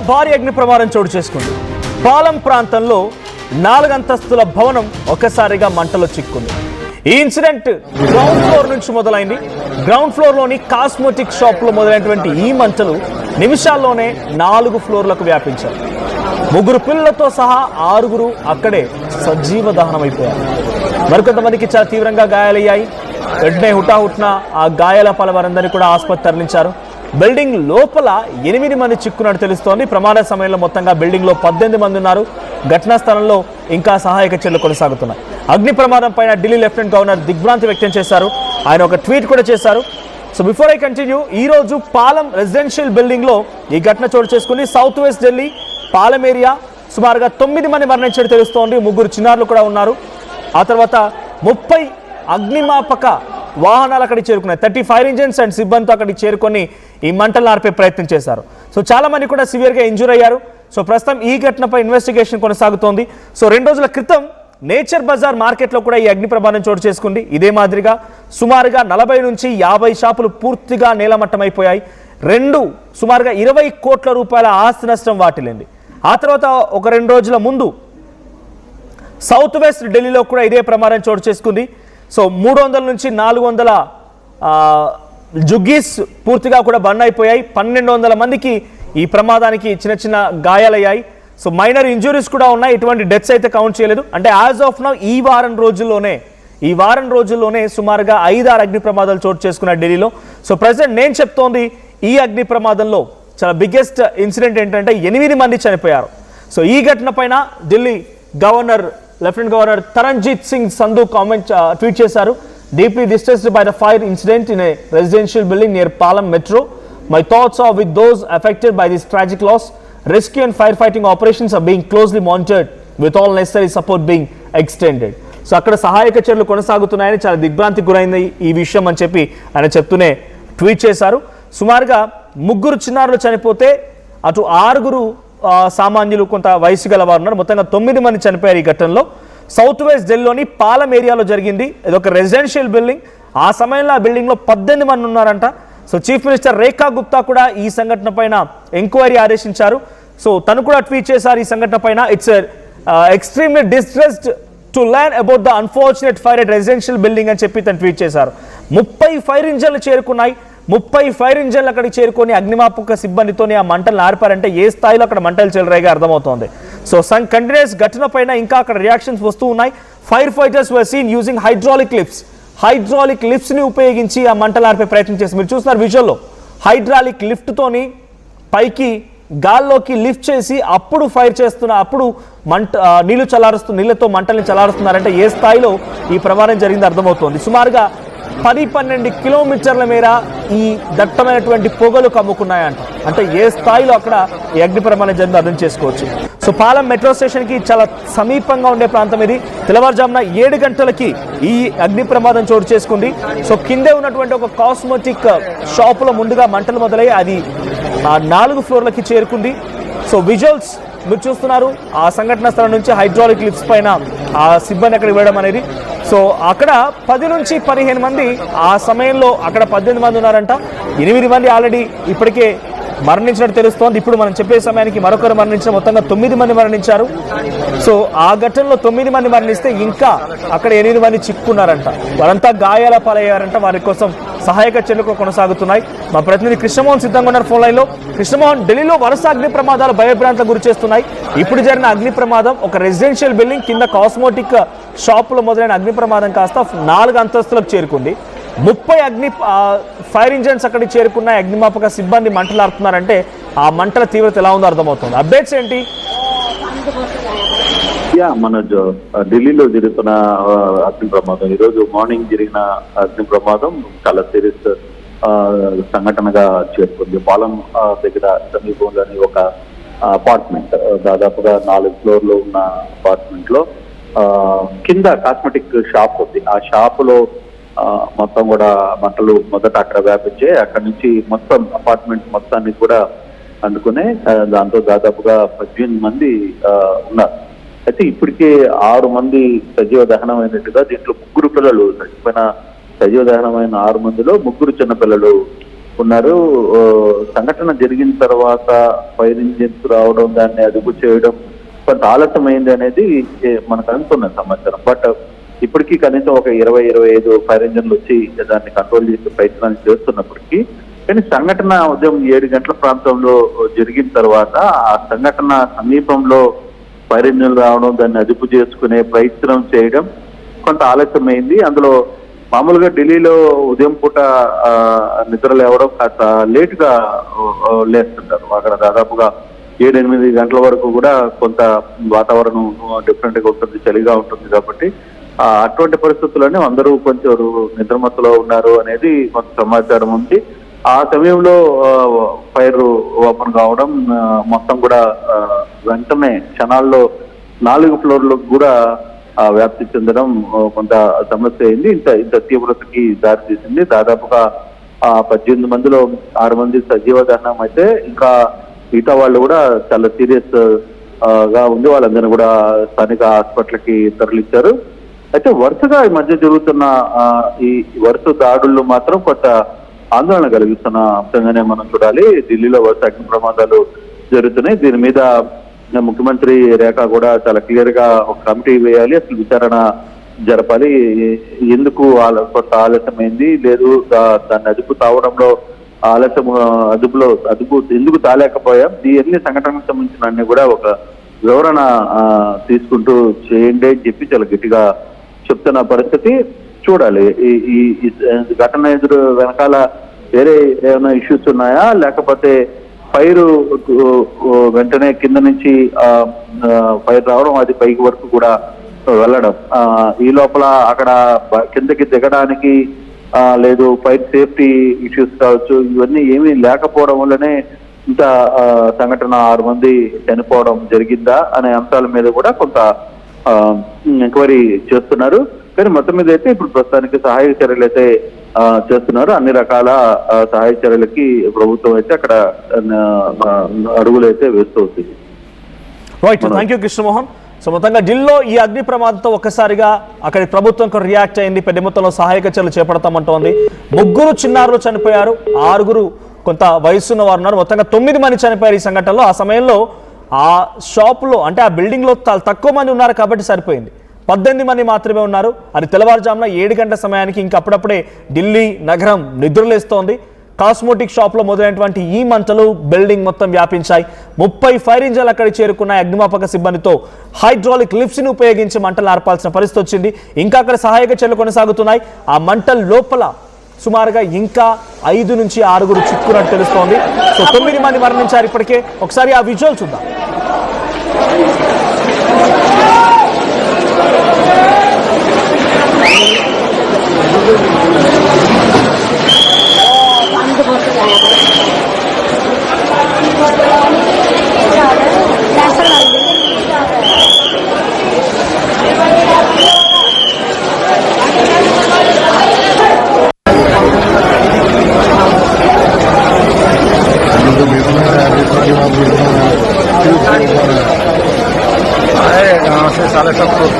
భారీ అగ్ని ప్రమాదం చోటు చేసుకుంది. పాలెం ప్రాంతంలో 4 అంతస్తుల భవనం ఒక్కసారిగా మంటలో చిక్కుంది. ఈ ఇన్సిడెంట్ గ్రౌండ్ ఫ్లోర్ నుంచి మొదలైంది. గ్రౌండ్ ఫ్లోర్లోని కాస్మెటిక్ షాప్లో మొదలైనటువంటి ఈ మంటలు నిమిషాల్లోనే 4 ఫ్లోర్లకు వ్యాపించారు. 3 పిల్లలతో సహా 6 అక్కడే సజీవ దహనమైపోయారు. మరికొంతమందికి చాలా తీవ్రంగా గాయాలయ్యాయి. వెంటనే హుటాహుట్న ఆ గాయాల పాలవారందరినీ కూడా ఆసుపత్రి తరలించారు. బిల్డింగ్ లోపల 8 మంది చిక్కున్నట్టు తెలుస్తోంది. ప్రమాద సమయంలో మొత్తంగా బిల్డింగ్లో 18 మంది ఉన్నారు. ఘటనా స్థలంలో ఇంకా సహాయక చర్యలు కొనసాగుతున్నాయి. అగ్ని ప్రమాదం పైన ఢిల్లీ లెఫ్టినెంట్ గవర్నర్ దిగ్భ్రాంతి వ్యక్తం చేశారు. ఆయన ఒక ట్వీట్ కూడా చేశారు. సో బిఫోర్ ఐ కంటిన్యూ, ఈ రోజు పాలెం రెసిడెన్షియల్ బిల్డింగ్లో ఈ ఘటన చోటు చేసుకుని south west Delhi Palem area సుమారుగా 9 మంది మరణించినట్టు తెలుస్తోంది. 3 చిన్నారులు కూడా ఉన్నారు. ఆ తర్వాత 30 అగ్నిమాపక వాహనాలు అక్కడికి చేరుకున్నాయి. 30 ఫైర్ ఇంజిన్స్ అండ్ సిబ్బందితో అక్కడికి చేరుకొని ఈ మంటలు ఆర్పే ప్రయత్నం చేశారు. సో చాలా మంది కూడా సివియర్గా ఇంజూర్ అయ్యారు. సో ప్రస్తుతం ఈ ఘటనపై ఇన్వెస్టిగేషన్ కొనసాగుతోంది. సో 2 రోజుల క్రితం నేచర్ బజార్ మార్కెట్లో కూడా ఈ అగ్ని ప్రమాదం చోటు చేసుకుంది. ఇదే మాదిరిగా సుమారుగా 40 నుంచి 50 షాపులు పూర్తిగా నేలమట్టమైపోయాయి. సుమారుగా 20 కోట్ల రూపాయల ఆస్తి నష్టం వాటిల్లింది. ఆ తర్వాత ఒక 2 రోజుల ముందు సౌత్ వెస్ట్ ఢిల్లీలో కూడా ఇదే ప్రమాదం చోటు చేసుకుంది. సో 300 నుంచి 400 జుగ్గీస్ పూర్తిగా కూడా బండ్ అయిపోయాయి. 1200 మందికి ఈ ప్రమాదానికి చిన్న చిన్న గాయాలయ్యాయి. సో మైనర్ ఇంజురీస్ కూడా ఉన్నాయి. ఇటువంటి డెత్స్ అయితే కౌంట్ చేయలేదు. అంటే యాజ్ ఆఫ్ నౌ ఈ వారం రోజుల్లోనే సుమారుగా 5-6 అగ్ని ప్రమాదాలు చోటు చేసుకున్నారు ఢిల్లీలో. సో ప్రెసిడెంట్ నేను చెప్తోంది ఈ అగ్ని ప్రమాదంలో చాలా బిగ్గెస్ట్ ఇన్సిడెంట్ ఏంటంటే 8 మంది చనిపోయారు. సో ఈ ఘటన పైన Delhi lieutenant governor Taranjit Singh Sandhu tweet చేశారు. Deeply distressed by the fire incident in a residential building near Palam metro. My thoughts are with those affected by this tragic loss. Rescue and firefighting operations are being closely monitored with all necessary support being extended. So అక్కడ సహాయక చర్యలు కొనసాగుతున్నాయని చాలా దిగ్భ్రాంతికి గురైంది ఈ విషయం అని చెప్పి ఆయన చెప్తూనే ట్వీట్ చేశారు. సుమారుగా 3 చిన్నారులు చనిపోతే అటు 6 సామాన్యులు కొంత వయసు గల వారు ఉన్నారు. మొత్తంగా 9 మంది చనిపోయారు ఈ ఘటనలో. సౌత్ వెస్ట్ ఢిల్లీలోని పాలెం ఏరియాలో జరిగింది. ఇది ఒక రెసిడెన్షియల్ బిల్డింగ్. ఆ సమయంలో ఆ బిల్డింగ్లో 18 మంది ఉన్నారంట. సో చీఫ్ మినిస్టర్ రేఖా గుప్తా కూడా ఈ సంఘటన పైన ఎంక్వైరీ ఆదేశించారు. సో తను కూడా ట్వీట్ చేశారు ఈ సంఘటన పైన. It's extremely distressed to learn about the unfortunate fire at residential building అని చెప్పి తను ట్వీట్ చేశారు. 30 ఫైర్ ఇంజన్లు చేరుకున్నాయి. 30 ఫైర్ ఇంజన్లు అక్కడికి చేరుకొని అగ్నిమాపక సిబ్బందితోని ఆ మంటలు ఆర్పారంటే ఏ స్థాయిలో అక్కడ మంటలు చెలరేగా అర్థమవుతోంది. సో కంటిన్యూస్ ఘటన పైన ఇంకా అక్కడ రియాక్షన్స్ వస్తూ ఉన్నాయి. ఫైర్ ఫైటర్స్ వర్ సీన్ యూజింగ్ హైడ్రాలిక్ లిఫ్ట్స్ని ఉపయోగించి ఆ మంటలు ఆర్పే ప్రయత్నం చేసి మీరు చూస్తున్నారు విజువల్లో. హైడ్రాలిక్ లిఫ్ట్తోని పైకి గాల్లోకి లిఫ్ట్ చేసి అప్పుడు ఫైర్ అప్పుడు నీళ్లతో మంటల్ని చల్లారుస్తున్నారంటే ఏ స్థాయిలో ఈ ప్రమాదం జరిగింది అర్థమవుతోంది. సుమారుగా 10-12 కిలోమీటర్ల మేర ఈ దట్టమైనటువంటి పొగలు కమ్ముకున్నాయంట. అంటే ఏ స్థాయిలో అక్కడ ఈ అగ్ని ప్రమాదం జరిగిందో అర్థం చేసుకోవచ్చు. సో పాలెం మెట్రో స్టేషన్కి చాలా సమీపంగా ఉండే ప్రాంతం ఇది. తెల్లవారుజామున 7 గంటలకి ఈ అగ్ని ప్రమాదం చోటు చేసుకుంది. సో కిందే ఉన్నటువంటి ఒక కాస్మెటిక్ షాపులో ముందుగా మంటలు మొదలై అది 4 ఫ్లోర్లకి చేరుకుంది. సో విజువల్స్ మీరు చూస్తున్నారు. ఆ సంఘటన స్థలం నుంచి హైడ్రాలిక్ లిఫ్ట్స్ పైన ఆ సిబ్బంది అక్కడికి వెళ్ళడం అనేది. సో అక్కడ 10 నుంచి 15 మంది ఆ సమయంలో అక్కడ 18 మంది ఉన్నారంట. 8 మంది ఆల్రెడీ ఇప్పటికే మరణించినట్టు తెలుస్తోంది. ఇప్పుడు మనం చెప్పే సమయానికి మరొకరు మరణించిన మొత్తంగా 9 మంది మరణించారు. సో ఆ ఘటనలో 9 మంది మరణిస్తే ఇంకా అక్కడ 8 మంది చిక్కున్నారంట. వారంతా గాయాల పాలయ్యారంట. వారి కోసం సహాయక చర్యలు కొనసాగుతున్నాయి. మా ప్రతినిధి కృష్ణమోహన్ సిద్ధంగా ఉన్నారు ఫోన్ లైన్లో. కృష్ణమోహన్, ఢిల్లీలో వరుస అగ్ని ప్రమాదాలు భయభ్రాంతలకు గురి చేస్తున్నాయి. ఇప్పుడు జరిగిన అగ్ని ప్రమాదం ఒక రెసిడెన్షియల్ బిల్డింగ్ కింద కాస్మెటిక్ షాపులో మొదలైన అగ్ని ప్రమాదం కాస్త 4 అంతస్తులకు చేరుకుంది. 30 ఫైర్ ఇంజన్స్ అక్కడికి చేరుకున్నాయి. అగ్నిమాపక సిబ్బంది మంటలు ఆడుతున్నారంటే ఆ మంటల తీవ్రత ఎలా ఉందో అర్థమవుతుంది. అప్డేట్స్ ఏంటి? మన ఢిల్లీలో జరుగుతున్న అగ్ని ప్రమాదం, ఈరోజు మార్నింగ్ జరిగిన అగ్ని ప్రమాదం చాలా సీరియస్ సంఘటనగా చేరుకుంది. పాలెం దగ్గర సమీపంలోని ఒక అపార్ట్మెంట్, దాదాపుగా 4 ఫ్లోర్లు ఉన్న అపార్ట్మెంట్ లో కింద కాస్మెటిక్ షాప్ ఉంది. ఆ షాపులో మొత్తం కూడా మంటలు మొదట అక్కడ వ్యాపించాయి. అక్కడ నుంచి మొత్తం అపార్ట్మెంట్ మొత్తాన్ని కూడా అందుకునే దాంతో దాదాపుగా 18 మంది ఉన్నారు. అయితే ఇప్పటికే 6 మంది సజీవ దహనం అయినట్టుగా, దీంట్లో 3 పిల్లలు చచ్చిపోయిన సజీవ దహనమైన 6 మందిలో 3 చిన్నపిల్లలు ఉన్నారు. సంఘటన జరిగిన తర్వాత ఫైర్ ఇంజిన్స్ రావడం, దాన్ని అదుపు చేయడం కొంత ఆలస్యమైంది అనేది మనకు అనుకున్న సమాచారం. బట్ ఇప్పటికీ కనీసం ఒక 20-25 ఫైర్ ఇంజన్లు వచ్చి దాన్ని కంట్రోల్ చేసే ప్రయత్నాలు చేస్తున్నప్పటికీ, కానీ సంఘటన ఉదయం 7 గంటల ప్రాంతంలో జరిగిన తర్వాత ఆ సంఘటన సమీపంలో ఫైర్ ఇంజన్లు రావడం, దాన్ని అదుపు చేసుకునే ప్రయత్నం చేయడం కొంత ఆలస్యమైంది. అందులో మామూలుగా ఢిల్లీలో ఉదయం పూట నిద్ర లేవడం కాస్త లేటుగా లేస్తుంటారు. అక్కడ దాదాపుగా 7-8 గంటల వరకు కూడా కొంత వాతావరణం డిఫరెంట్ గా ఉంటుంది, చలిగా ఉంటుంది. కాబట్టి అటువంటి పరిస్థితుల్లోనే అందరూ కొంచెం నిద్రమత్తులో ఉన్నారు అనేది కొంత సమాచారం ఉంది. ఆ సమయంలో ఫైర్ ఓపెన్ కావడం, మొత్తం కూడా వెంటనే క్షణాల్లో 4 ఫ్లోర్లకు కూడా వ్యాప్తి చెందడం కొంత సమస్య అయింది. ఇంత తీవ్రతకి దారితీసింది. దాదాపుగా 18 మందిలో 6 మంది సజీవ దహనం అయితే, ఇంకా మిగతా వాళ్ళు కూడా చాలా సీరియస్ గా ఉంది. వాళ్ళందరినీ కూడా స్థానిక హాస్పిటల్కి తరలించారు. అయితే వరుసగా ఈ మధ్య జరుగుతున్న ఈ వరుస దాడులు మాత్రం కొంత ఆందోళన కలిగిస్తున్న అంశంగానే మనం చూడాలి. ఢిల్లీలో వరుస అగ్ని ప్రమాదాలు జరుగుతున్నాయి. దీని మీద ముఖ్యమంత్రి రేఖ కూడా చాలా క్లియర్ గా ఒక కమిటీ వేయాలి, అసలు విచారణ జరపాలి. ఎందుకు కొంత ఆలస్యమైంది, లేదు దాన్ని అదుపు తావడంలో ఆలస్యం, అదుపు ఎందుకు తాలేకపోయాం, ఈ అన్ని సంఘటనలకు సంబంధించిన అన్ని కూడా ఒక వివరణ తీసుకుంటూ చేయండి అని చెప్పి చాలా గట్టిగా చెప్తున్న పరిస్థితి. చూడాలి ఈ ఘటన వెనకాల వేరే ఏమైనా ఇష్యూస్ ఉన్నాయా, లేకపోతే ఫైర్ వెంటనే కింద నుంచి ఫైర్ రావడం, అది పైకి వరకు కూడా వెళ్ళడం, ఈ లోపల అక్కడ కిందకి దిగడానికి లేదు ఫైర్ సేఫ్టీ ఇష్యూస్ కావచ్చు, ఇవన్నీ ఏమీ లేకపోవడం వల్లనే ఇంత సంఘటన 6 మంది చనిపోవడం జరిగిందా అనే అంశాల మీద కూడా కొంత ఎంక్వైరీ చేస్తున్నారు. కానీ మొత్తం మీద అయితే ఇప్పుడు ప్రస్తుతానికి సహాయక చర్యలు అయితే చేస్తున్నారు. అన్ని రకాల సహాయ చర్యలకి ప్రభుత్వం అయితే అక్కడ అడుగులు అయితే వేస్తూ వస్తుంది. Right, thank you Krishnamohan. So మొత్తంగా ఢిల్లీలో ఈ అగ్ని ప్రమాదంతో ఒక్కసారిగా అక్కడి ప్రభుత్వం రియాక్ట్ అయింది, పెద్ద మొత్తంలో సహాయక చర్యలు చేపడతామంటోంది. 3 చిన్నారులు చనిపోయారు, 6 కొంత వయసున్న వారు ఉన్నారు. మొత్తంగా 9 మంది చనిపోయారు ఈ సంఘటనలో. ఆ సమయంలో ఆ షాపులో, అంటే ఆ బిల్డింగ్లో తక్కువ మంది ఉన్నారు కాబట్టి సరిపోయింది. 18 మంది మాత్రమే ఉన్నారు. అది తెల్లవారుజామున 7 గంటల సమయానికి ఇంకా అప్పుడప్పుడే ఢిల్లీ నగరం నిద్రలేస్తోంది. కాస్మోటిక్ షాప్లో మొదలైనటువంటి ఈ మంటలు బిల్డింగ్ మొత్తం వ్యాపించాయి. 30 ఫైర్ ఇంజన్లు అక్కడికి చేరుకున్నాయి. అగ్నిమాపక సిబ్బందితో హైడ్రాలిక్ లిఫ్ట్స్ని ఉపయోగించి మంటలు ఆర్పాల్సిన పరిస్థితి వచ్చింది. ఇంకా అక్కడ సహాయక చర్యలు కొనసాగుతున్నాయి. ఆ మంటల లోపల సుమారుగా ఇంకా 5 నుంచి 6 చిక్కున్నట్టు తెలుస్తోంది. సో 9 మంది మరణించారు ఇప్పటికే. ఒకసారి ఆ విజువల్ చూద్దాం. साले सब लोग